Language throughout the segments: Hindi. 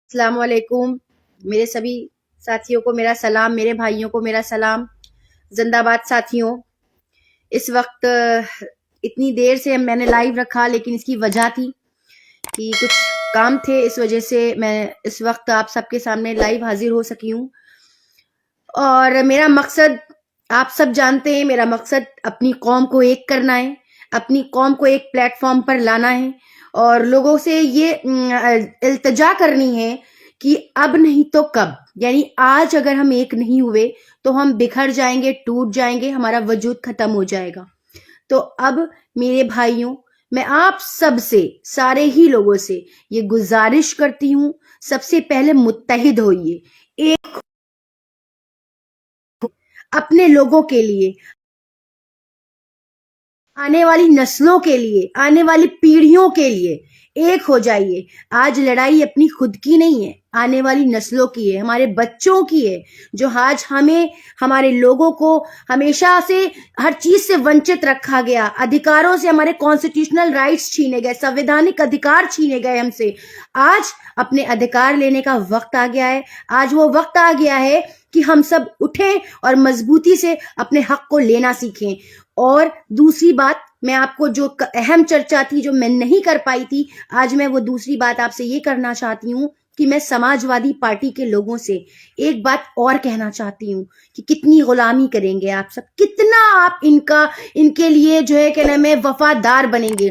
अस्सलाम वालेकुम। मेरे सभी साथियों को मेरा सलाम, मेरे भाइयों को मेरा सलाम। जिंदाबाद साथियों। इस वक्त इतनी देर से मैंने लाइव रखा, लेकिन इसकी वजह थी कि कुछ काम थे, इस वजह से मैं इस वक्त आप सबके सामने लाइव हाजिर हो सकी हूँ। और मेरा मकसद आप सब जानते हैं, मेरा मकसद अपनी कौम को एक करना है, अपनी कौम को एक प्लेटफॉर्म पर लाना है और लोगों से ये इल्तिजा करनी है कि अब नहीं तो कब, यानी आज अगर हम एक नहीं हुए तो हम बिखर जाएंगे, टूट जाएंगे, हमारा वजूद खत्म हो जाएगा। तो अब मेरे भाइयों, मैं आप सब से, सारे ही लोगों से ये गुजारिश करती हूँ, सबसे पहले मुत्तहिद होइए, एक अपने लोगों के लिए, आने वाली नस्लों के लिए, आने वाली पीढ़ियों के लिए एक हो जाइए। आज लड़ाई अपनी खुद की नहीं है, आने वाली नस्लों की है, हमारे बच्चों की है, जो आज हमें, हमारे लोगों को हमेशा से हर चीज से वंचित रखा गया, अधिकारों से, हमारे कॉन्स्टिट्यूशनल राइट्स छीने गए, संवैधानिक अधिकार छीने गए हमसे। आज अपने अधिकार लेने का वक्त आ गया है। आज वो वक्त आ गया है कि हम सब उठें और मजबूती से अपने हक को लेना सीखें। और दूसरी बात, मैं आपको जो अहम चर्चा थी, जो मैं नहीं कर पाई थी, आज मैं वो दूसरी बात आपसे ये करना चाहती हूँ कि मैं समाजवादी पार्टी के लोगों से एक बात और कहना चाहती हूँ कि कितनी गुलामी करेंगे आप सब, कितना आप इनके लिए जो है, क्या नाम है, वफादार बनेंगे।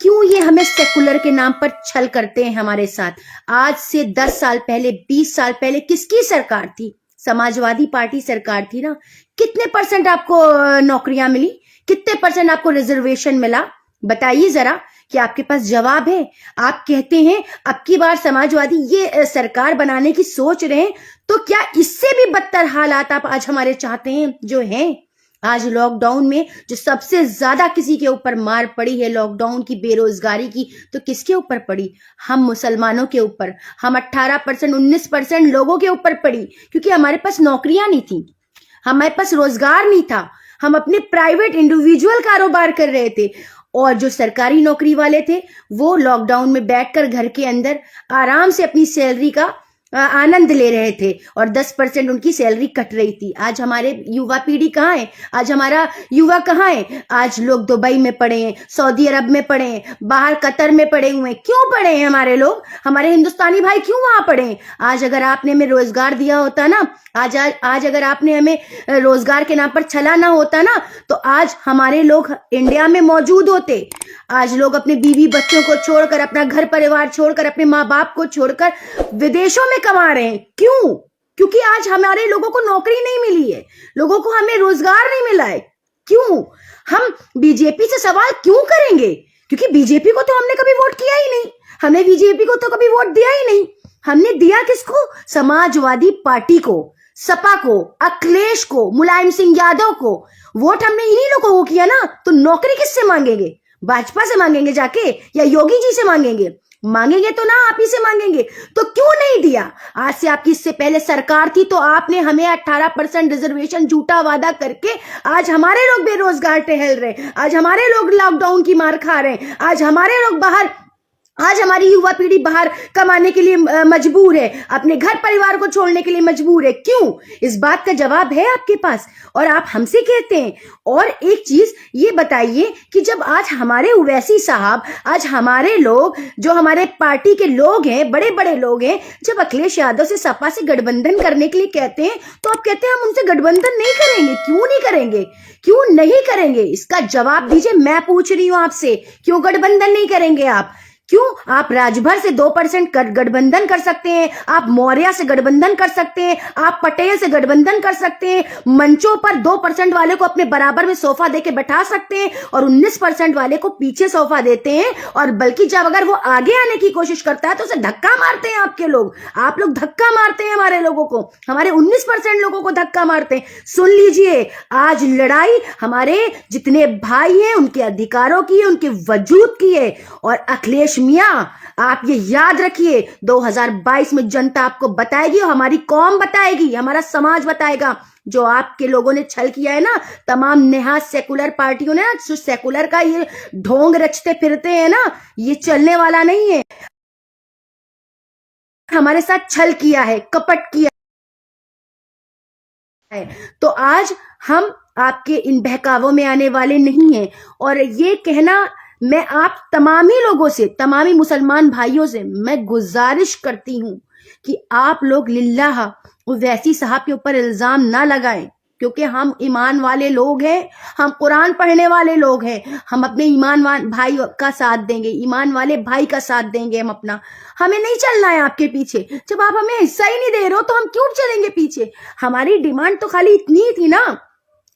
क्यों ये हमें सेकुलर के नाम पर छल करते हैं हमारे साथ। आज से 10 साल पहले, 20 साल पहले किसकी सरकार थी? समाजवादी पार्टी सरकार थी ना। कितने परसेंट आपको नौकरियां मिली? कितने परसेंट आपको रिजर्वेशन मिला? बताइए जरा, कि आपके पास जवाब है? आप कहते हैं अब की बार समाजवादी ये सरकार बनाने की सोच रहे हैं, तो क्या इससे भी बदतर हालात आप आज हमारे चाहते हैं जो हैं? आज लॉकडाउन में जो सबसे ज्यादा किसी के ऊपर मार पड़ी है, लॉकडाउन की, बेरोजगारी की, तो किसके ऊपर पड़ी? हम मुसलमानों के ऊपर। हम 18%, 19% लोगों के ऊपर पड़ी, क्योंकि हमारे पास नौकरियां नहीं थी, हमारे पास रोजगार नहीं था, हम अपने प्राइवेट इंडिविजुअल कारोबार कर रहे थे। और जो सरकारी नौकरी वाले थे, वो लॉकडाउन में बैठकर घर के अंदर आराम से अपनी सैलरी का आनंद ले रहे थे और 10% उनकी सैलरी कट रही थी। आज हमारे युवा पीढ़ी कहाँ है? आज हमारा युवा कहाँ है? आज लोग दुबई में पड़े हैं, सऊदी अरब में पड़े हैं, बाहर कतर में पड़े हुए हैं। क्यों पड़े हैं हमारे लोग? हमारे हिंदुस्तानी भाई क्यों वहां पड़े हैं? आज अगर आपने हमें रोजगार दिया होता ना, आज अगर आपने हमें रोजगार के नाम पर छला ना होता ना, तो आज हमारे लोग इंडिया में मौजूद होते। आज लोग अपने बीवी बच्चों को छोड़कर, अपना घर परिवार छोड़कर, अपने माँ बाप को छोड़कर विदेशों में कमा रहे हैं। क्यों? क्योंकि आज हमारे लोगों को नौकरी नहीं मिली है, लोगों को, हमें रोजगार नहीं मिला है। क्यों? हम बीजेपी से सवाल क्यों करेंगे? क्योंकि बीजेपी को तो हमने कभी वोट किया ही नहीं, हमने बीजेपी को तो कभी वोट दिया ही नहीं। हमने दिया किसको? समाजवादी पार्टी को, सपा को, अखिलेश को, मुलायम सिंह यादव को। वोट हमने इन्हीं लोगों को किया ना, तो नौकरी किससे मांगेंगे? भाजपा से मांगेंगे जाके, या योगी जी से मांगेंगे? मांगेंगे तो ना आप ही से मांगेंगे। तो क्यों नहीं दिया? आज से आपकी, इससे पहले सरकार थी, तो आपने हमें 18% रिजर्वेशन झूठा वादा करके आज हमारे लोग बेरोजगार टहल रहे, आज हमारे लोग लॉकडाउन की मार खा रहे हैं, आज हमारे लोग बाहर, आज हमारी युवा पीढ़ी बाहर कमाने के लिए मजबूर है, अपने घर परिवार को छोड़ने के लिए मजबूर है। क्यों? इस बात का जवाब है आपके पास, और आप हमसे कहते हैं। और एक चीज ये बताइए कि जब आज हमारे ओवैसी साहब, आज हमारे लोग, जो हमारे पार्टी के लोग हैं, बड़े बड़े लोग हैं, जब अखिलेश यादव से, सपा से गठबंधन करने के लिए कहते हैं, तो आप कहते हैं हम उनसे गठबंधन नहीं करेंगे। क्यों नहीं करेंगे? क्यों नहीं करेंगे? इसका जवाब दीजिए। मैं पूछ रही हूं आपसे, क्यों गठबंधन नहीं करेंगे आप? क्यों? आप राजभर से 2% गठबंधन कर सकते हैं, आप मौर्य से गठबंधन कर सकते हैं, आप पटेल से गठबंधन कर सकते हैं, मंचों पर 2% वाले को अपने बराबर में सोफा देके बैठा सकते हैं और 19% वाले को पीछे सोफा देते हैं। और बल्कि जब अगर वो आगे आने की कोशिश करता है तो उसे धक्का मारते हैं आपके लोग। आप लोग धक्का मारते हैं हमारे लोगों को, हमारे 19% लोगों को धक्का मारते हैं। सुन लीजिए, आज लड़ाई हमारे जितने भाई हैं उनके अधिकारों की है, उनके वजूद की है। और अखिलेश मियां, आप ये याद रखिए, 2022 में जनता आपको बताएगी, और हमारी कौम बताएगी, हमारा समाज बताएगा। जो आपके लोगों ने छल किया है ना, तमाम नेहाज सेकुलर पार्टियों ने, जो सेकुलर का ये ढोंग रचते फिरते हैं ना, ये चलने वाला नहीं है। हमारे साथ छल किया है, कपट किया है, तो आज हम आपके इन बहकावों में आने वाले नहीं हैं। और ये कहना मैं आप तमामी लोगों से, तमामी मुसलमान भाइयों से मैं गुजारिश करती हूं कि आप लोग लिल्लाह वैसी साहब के ऊपर इल्जाम ना लगाएं, क्योंकि हम ईमान वाले लोग हैं, हम कुरान पढ़ने वाले लोग हैं, हम अपने ईमान भाई का साथ देंगे, ईमान वाले भाई का साथ देंगे हम अपना। हमें नहीं चलना है आपके पीछे। जब आप हमें हिस्सा ही नहीं दे रहे हो तो हम क्यों चलेंगे पीछे? हमारी डिमांड तो खाली इतनी ही थी ना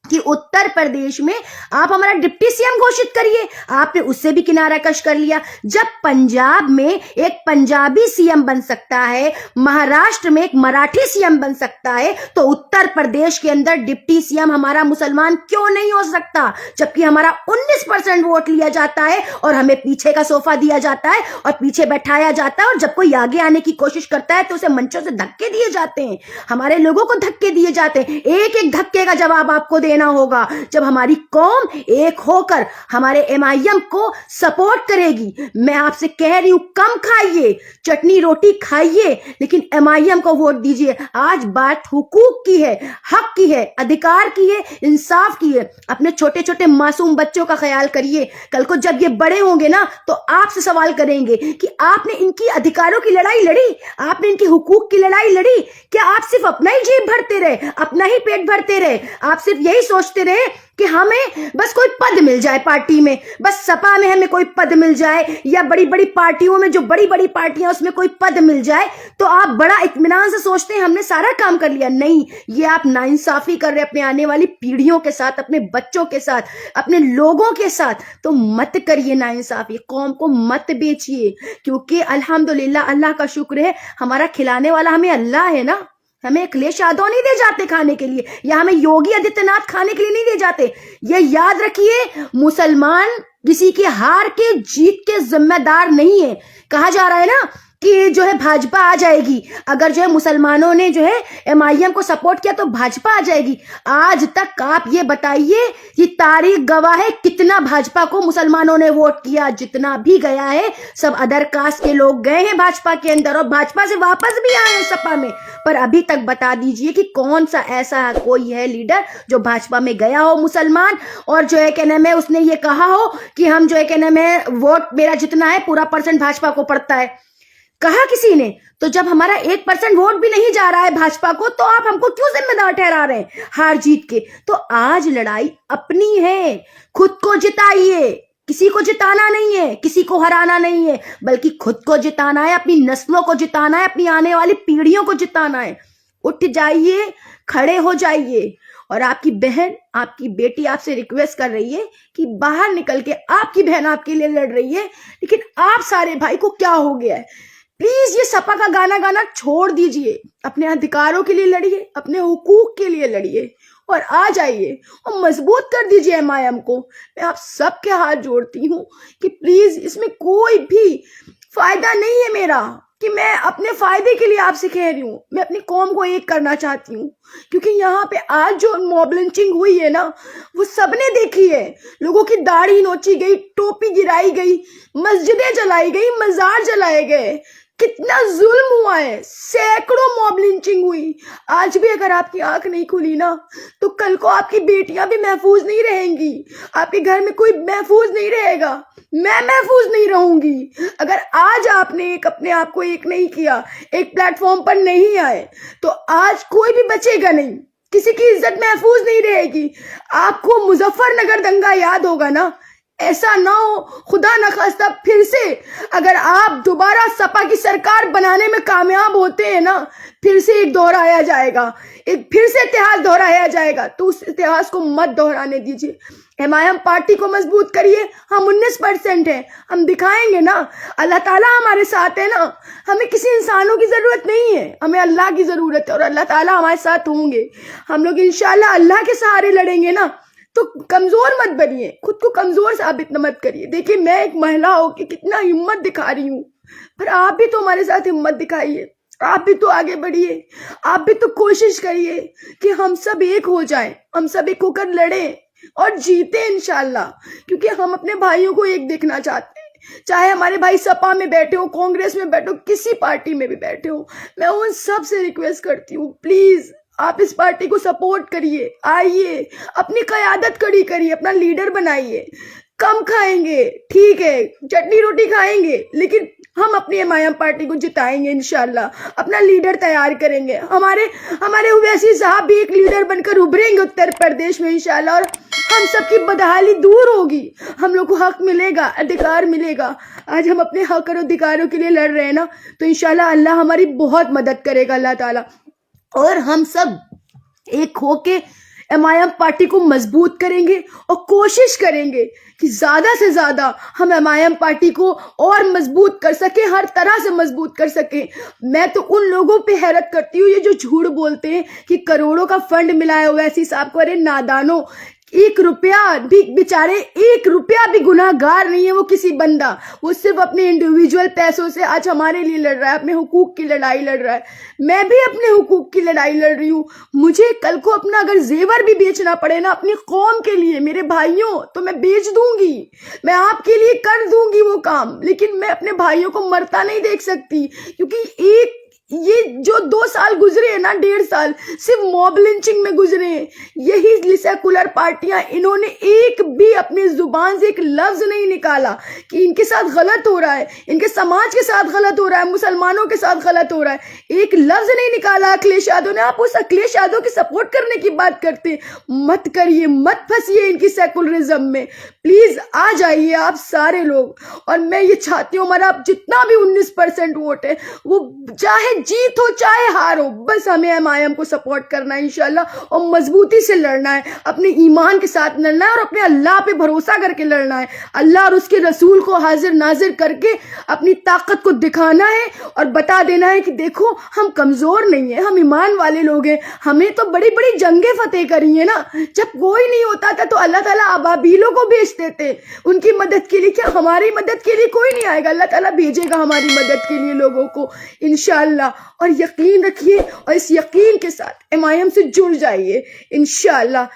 कि उत्तर प्रदेश में आप हमारा डिप्टी सीएम घोषित करिए। आपने उससे भी किनारा कश कर लिया। जब पंजाब में एक पंजाबी सीएम बन सकता है, महाराष्ट्र में एक मराठी सीएम बन सकता है, तो उत्तर प्रदेश के अंदर डिप्टी सीएम हमारा मुसलमान क्यों नहीं हो सकता? जबकि हमारा 19% वोट लिया जाता है और हमें पीछे का सोफा दिया जाता है और पीछे बैठाया जाता है, और जब कोई आगे आने की कोशिश करता है तो उसे मंचों से धक्के दिए जाते हैं, हमारे लोगों को धक्के दिए जाते हैं। एक एक धक्के का जवाब आपको देना होगा जब हमारी कौम एक होकर हमारे एमआईएम को सपोर्ट करेगी। मैं आपसे कह रही हूं, कम खाइए, चटनी रोटी खाइए, लेकिन एमआईएम को वोट दीजिए। आज बात हुकूक की है, हक की है, अधिकार की है, इंसाफ की है। अपने छोटे छोटे मासूम बच्चों का ख्याल करिए। कल को जब ये बड़े होंगे ना तो आपसे सवाल करेंगे कि आपने इनकी अधिकारों की लड़ाई लड़ी, आपने इनकी हुकूक की लड़ाई लड़ी। क्या आप सिर्फ अपना ही जेब भरते रहे, अपना ही पेट भरते रहे? आप सिर्फ यही सोचते रहे कि हमें बस कोई पद मिल जाए पार्टी में, बस सपा में हमें कोई पद मिल जाए, या बड़ी बड़ी पार्टियों में, जो बड़ी बड़ी पार्टियां उसमें कोई पद मिल जाए, तो आप बड़ा इत्मीनान से सोचते हैं हमने सारा काम कर लिया। नहीं, ये आप नाइंसाफी कर रहे अपने आने वाली पीढ़ियों के साथ, अपने बच्चों के साथ, अपने लोगों के साथ। तो मत करिए नाइंसाफी, कौम को मत बेचिए, क्योंकि अल्हम्दुलिल्लाह, अल्लाह का शुक्र है, हमारा खिलाने वाला हमें अल्लाह है ना। हमें अखिलेश यादव नहीं दे जाते खाने के लिए, या हमें योगी आदित्यनाथ खाने के लिए नहीं दे जाते। ये याद रखिए, मुसलमान किसी की हार के जीत के जिम्मेदार नहीं है। कहा जा रहा है ना कि जो है भाजपा आ जाएगी, अगर जो है मुसलमानों ने जो है एमआईएम को सपोर्ट किया तो भाजपा आ जाएगी। आज तक आप ये बताइए कि तारीख गवाह है कितना भाजपा को मुसलमानों ने वोट किया। जितना भी गया है सब अदर कास्ट के लोग गए हैं भाजपा के अंदर, और भाजपा से वापस भी आए हैं सपा में। पर अभी तक बता दीजिए कि कौन सा ऐसा कोई है लीडर जो भाजपा में गया हो मुसलमान, और जो है कहने में उसने ये कहा हो कि हम जो है कहने में वोट मेरा जितना है पूरा % भाजपा को पड़ता है। कहा किसी ने? तो जब हमारा 1% वोट भी नहीं जा रहा है भाजपा को, तो आप हमको क्यों जिम्मेदार ठहरा रहे हैं हार जीत के? तो आज लड़ाई अपनी है, खुद को जिताइए। किसी को जिताना नहीं है, किसी को हराना नहीं है, बल्कि खुद को जिताना है, अपनी नस्लों को जिताना है, अपनी आने वाली पीढ़ियों को जिताना है। उठ जाइए, खड़े हो जाइए। और आपकी बहन, आपकी बेटी आपसे रिक्वेस्ट कर रही है कि बाहर निकल के, आपकी बहन आपके लिए लड़ रही है, लेकिन आप सारे भाई को क्या हो गया है? प्लीज ये सपा का गाना गाना छोड़ दीजिए, अपने अधिकारों के लिए लड़िए, अपने हुकूक के लिए लड़िए, और आ जाइए और मजबूत कर दीजिए एमआईएम को। मैं आप सबके हाथ जोड़ती हूँ कि प्लीज, इसमें कोई भी फायदा नहीं है मेरा कि मैं अपने फायदे के लिए आपसे कह रही हूँ। मैं अपनी कौम को एक करना चाहती हूँ, क्योंकि यहाँ पे आज जो मॉब लिंचिंग हुई है ना, वो सबने देखी है। लोगों की दाढ़ी नोची गई, टोपी गिराई गई, मस्जिदें जलाई गई, मजार जलाए गए, कितना जुल्म हुआ है, सैकड़ों मॉब लिंचिंग हुई। आज भी अगर आपकी आंख नहीं खुली ना, तो कल को आपकी बेटियां भी महफूज नहीं रहेंगी, आपके घर में कोई महफूज नहीं रहेगा, मैं महफूज नहीं रहूंगी। अगर आज आपने अपने आप को एक नहीं किया, एक प्लेटफॉर्म पर नहीं आए, तो आज कोई भी बचेगा नहीं, किसी की इज्जत महफूज नहीं रहेगी। आपको मुजफ्फरनगर दंगा याद होगा ना? ऐसा ना हो, खुदा न खास्ता, फिर से अगर आप दोबारा सपा की सरकार बनाने में कामयाब होते हैं ना, फिर से एक दोहराया जाएगा, एक फिर से इतिहास दोहराया जाएगा। तो उस इतिहास को मत दोहराने दीजिए। एमआईएम पार्टी को मजबूत करिए। हम 19% हैं, हम दिखाएंगे ना, अल्लाह ताला हमारे साथ है ना। हमें किसी इंसानों की जरूरत नहीं है, हमें अल्लाह की जरूरत है, और अल्लाह ताला हमारे साथ होंगे। हम लोग इंशाल्लाह अल्लाह के सहारे लड़ेंगे ना। तो कमजोर मत बनिए, खुद को कमजोर साबित मत करिए। देखिए, मैं एक महिला होकर कितना हिम्मत दिखा रही हूँ, पर आप भी तो हमारे साथ हिम्मत दिखाइए, आप भी तो आगे बढ़िए, आप भी तो कोशिश करिए कि हम सब एक हो जाएं, हम सब एक होकर लड़ें और जीते इंशाल्लाह, क्योंकि हम अपने भाइयों को एक देखना चाहते हैं। चाहे हमारे भाई सपा में बैठे हो, कांग्रेस में बैठे हो, किसी पार्टी में भी बैठे हो, मैं उन सब से रिक्वेस्ट करती हूँ, प्लीज आप इस पार्टी को सपोर्ट करिए, आइए, अपनी क़यादत खड़ी करिए, अपना लीडर बनाइए। कम खाएंगे, ठीक है, चटनी रोटी खाएंगे, लेकिन हम अपनी एमआईएम पार्टी को जिताएंगे इंशाल्लाह, अपना लीडर तैयार करेंगे। हमारे ओवैसी साहब भी एक लीडर बनकर उभरेंगे उत्तर प्रदेश में इंशाल्लाह, और हम सबकी बदहाली दूर होगी, हम लोग को हक मिलेगा, अधिकार मिलेगा। आज हम अपने हक और अधिकारों के लिए लड़ रहे हैं ना, तो इंशाल्लाह अल्लाह हमारी बहुत मदद करेगा, अल्लाह ताला। और हम सब एक होके एमआईएम पार्टी को मजबूत करेंगे और कोशिश करेंगे कि ज्यादा से ज्यादा हम एमआईएम पार्टी को और मजबूत कर सके, हर तरह से मजबूत कर सके। मैं तो उन लोगों पे हैरत करती हूँ ये जो झूठ बोलते हैं कि करोड़ों का फंड मिला है ओवैसी साहब को। अरे नादानो, 1 रुपया भी, बेचारे 1 रुपया भी गुनाहगार नहीं है वो किसी बंदा, वो सिर्फ अपने इंडिविजुअल पैसों से आज हमारे लिए लड़ रहा है, अपने हुकूक की लड़ाई लड़ रहा है। मैं भी अपने हुकूक की लड़ाई लड़ रही हूँ। मुझे कल को अपना अगर जेवर भी बेचना पड़े ना अपनी कौम के लिए, मेरे भाइयों, तो मैं बेच दूंगी, मैं आपके लिए कर दूंगी वो काम, लेकिन मैं अपने भाइयों को मरता नहीं देख सकती, क्योंकि ये जो 2 साल गुजरे हैं ना, 1.5 साल सिर्फ मॉब लिंचिंग में गुजरे हैं। यही सेकुलर पार्टियां, इन्होंने एक भी अपनी जुबान से एक लफ्ज नहीं निकाला कि इनके साथ गलत हो रहा है, इनके समाज के साथ गलत हो रहा है, मुसलमानों के साथ गलत हो रहा है। एक लफ्ज नहीं निकाला अखिलेश यादव ने। आप उस अखिलेश यादव की सपोर्ट करने की बात करते, मत करिए, मत फंसिए इनकी सेकुलरिज्म में। प्लीज आ जाइए आप सारे लोग, और मैं ये चाहती हूँ हमारा जितना भी 19% वोट है, वो चाहे जीत हो चाहे हार हो, बस हमें एमआईएम को सपोर्ट करना है इंशाल्लाह, और मजबूती से लड़ना है, अपने ईमान के साथ लड़ना है और अपने अल्लाह पे भरोसा करके लड़ना है। अल्लाह और उसके रसूल को हाजिर नाजिर करके अपनी ताकत को दिखाना है और बता देना है कि देखो हम कमजोर नहीं है, हम ईमान वाले लोग हैं। हमें तो बड़ी बड़ी जंगें फतेह करी है ना, जब कोई नहीं होता था तो अल्लाह ताला अबाबीलों को भेजते थे उनकी मदद के लिए। क्या हमारी मदद के लिए कोई नहीं आएगा? अल्लाह ताला भेजेगा हमारी मदद के लिए लोगों को इंशाल्लाह। और यकीन रखिए और इस यकीन के साथ एमआईएम से जुड़ जाइए इंशाल्लाह।